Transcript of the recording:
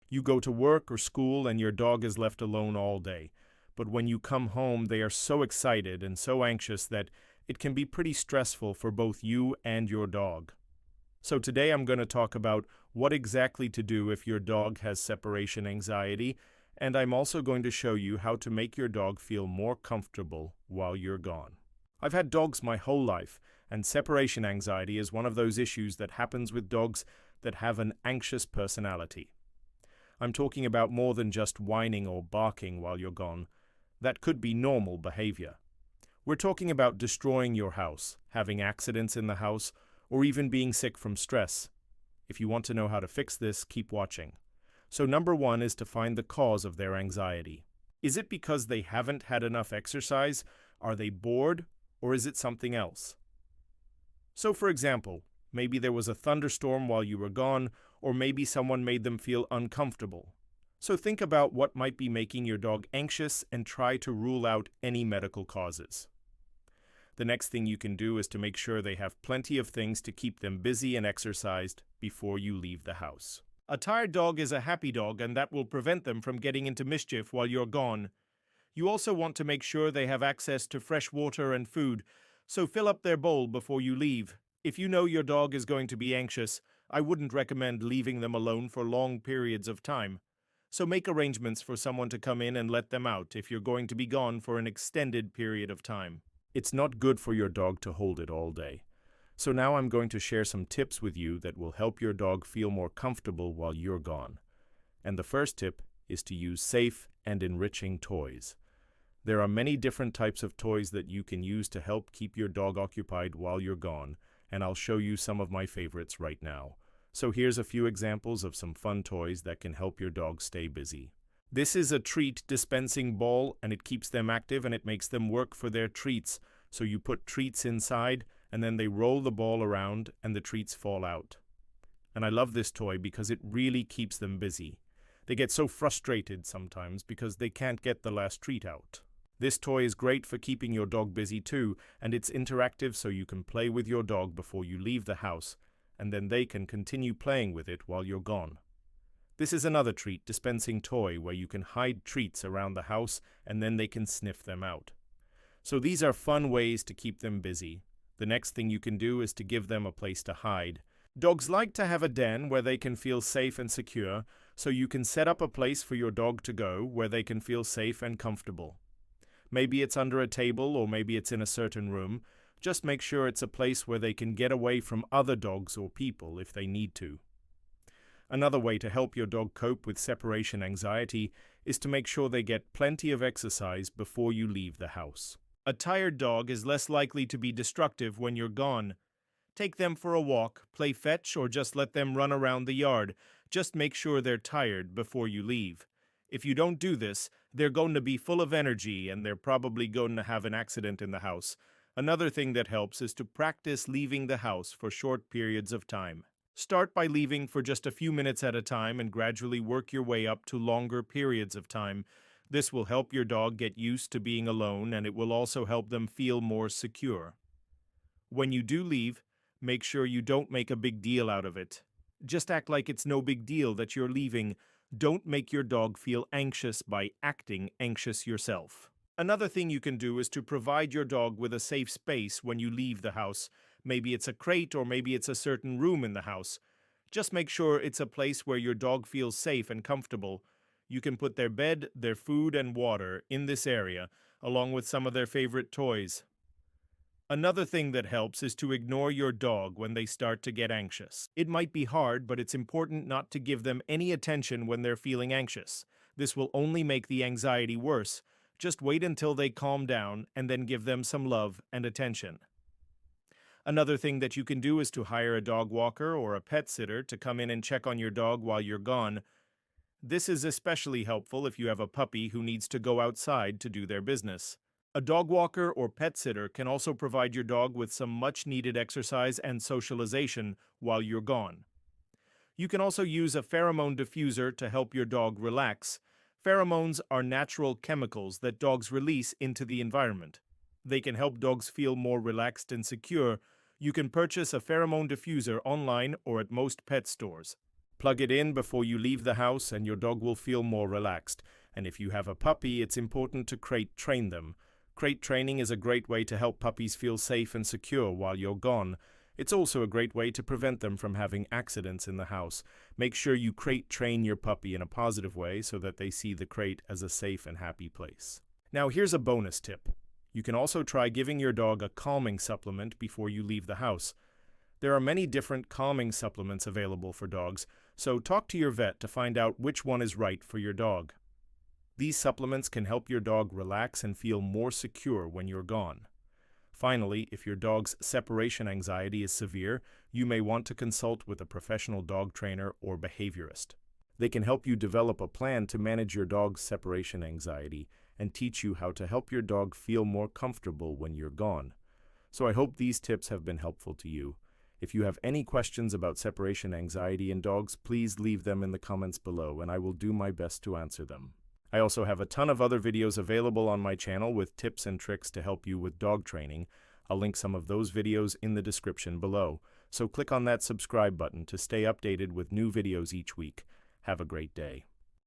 You go to work or school and your dog is left alone all day. But when you come home, they are so excited and so anxious that it can be pretty stressful for both you and your dog. So today I'm going to talk about what exactly to do if your dog has separation anxiety, and I'm also going to show you how to make your dog feel more comfortable while you're gone. I've had dogs my whole life, and separation anxiety is one of those issues that happens with dogs that have an anxious personality. I'm talking about more than just whining or barking while you're gone. That could be normal behavior. We're talking about destroying your house, having accidents in the house, or even being sick from stress. If you want to know how to fix this, keep watching. So number one is to find the cause of their anxiety. Is it because they haven't had enough exercise? Are they bored? Or is it something else? So for example, maybe there was a thunderstorm while you were gone, or maybe someone made them feel uncomfortable. So think about what might be making your dog anxious and try to rule out any medical causes. The next thing you can do is to make sure they have plenty of things to keep them busy and exercised before you leave the house. A tired dog is a happy dog, and that will prevent them from getting into mischief while you're gone. You also want to make sure they have access to fresh water and food, so fill up their bowl before you leave. If you know your dog is going to be anxious, I wouldn't recommend leaving them alone for long periods of time. So make arrangements for someone to come in and let them out if you're going to be gone for an extended period of time. It's not good for your dog to hold it all day. So now I'm going to share some tips with you that will help your dog feel more comfortable while you're gone. And the first tip is to use safe and enriching toys. There are many different types of toys that you can use to help keep your dog occupied while you're gone, and I'll show you some of my favorites right now. So here's a few examples of some fun toys that can help your dog stay busy. This is a treat dispensing ball, and it keeps them active and it makes them work for their treats. So you put treats inside and then they roll the ball around and the treats fall out. And I love this toy because it really keeps them busy. They get so frustrated sometimes because they can't get the last treat out. This toy is great for keeping your dog busy too, and it's interactive so you can play with your dog before you leave the house, and then they can continue playing with it while you're gone. This is another treat dispensing toy where you can hide treats around the house and then they can sniff them out. So these are fun ways to keep them busy. The next thing you can do is to give them a place to hide. Dogs like to have a den where they can feel safe and secure, so you can set up a place for your dog to go where they can feel safe and comfortable. Maybe it's under a table or maybe it's in a certain room. Just make sure it's a place where they can get away from other dogs or people if they need to. Another way to help your dog cope with separation anxiety is to make sure they get plenty of exercise before you leave the house. A tired dog is less likely to be destructive when you're gone. Take them for a walk, play fetch, or just let them run around the yard. Just make sure they're tired before you leave. If you don't do this, they're going to be full of energy and they're probably going to have an accident in the house. Another thing that helps is to practice leaving the house for short periods of time. Start by leaving for just a few minutes at a time and gradually work your way up to longer periods of time. This will help your dog get used to being alone, and it will also help them feel more secure. When you do leave, make sure you don't make a big deal out of it. Just act like it's no big deal that you're leaving. Don't make your dog feel anxious by acting anxious yourself. Another thing you can do is to provide your dog with a safe space when you leave the house. Maybe it's a crate or maybe it's a certain room in the house. Just make sure it's a place where your dog feels safe and comfortable. You can put their bed, their food, and water in this area, along with some of their favorite toys. Another thing that helps is to ignore your dog when they start to get anxious. It might be hard, but it's important not to give them any attention when they're feeling anxious. This will only make the anxiety worse. Just wait until they calm down and then give them some love and attention. Another thing that you can do is to hire a dog walker or a pet sitter to come in and check on your dog while you're gone. This is especially helpful if you have a puppy who needs to go outside to do their business. A dog walker or pet sitter can also provide your dog with some much-needed exercise and socialization while you're gone. You can also use a pheromone diffuser to help your dog relax. Pheromones are natural chemicals that dogs release into the environment. They can help dogs feel more relaxed and secure. You can purchase a pheromone diffuser online or at most pet stores. Plug it in before you leave the house and your dog will feel more relaxed. And if you have a puppy, it's important to crate train them. Crate training is a great way to help puppies feel safe and secure while you're gone. It's also a great way to prevent them from having accidents in the house. Make sure you crate train your puppy in a positive way so that they see the crate as a safe and happy place. Now here's a bonus tip. You can also try giving your dog a calming supplement before you leave the house. There are many different calming supplements available for dogs, so talk to your vet to find out which one is right for your dog. These supplements can help your dog relax and feel more secure when you're gone. Finally, if your dog's separation anxiety is severe, you may want to consult with a professional dog trainer or behaviorist. They can help you develop a plan to manage your dog's separation anxiety and teach you how to help your dog feel more comfortable when you're gone. So I hope these tips have been helpful to you. If you have any questions about separation anxiety in dogs, please leave them in the comments below and I will do my best to answer them. I also have a ton of other videos available on my channel with tips and tricks to help you with dog training. I'll link some of those videos in the description below, so click on that subscribe button to stay updated with new videos each week. Have a great day.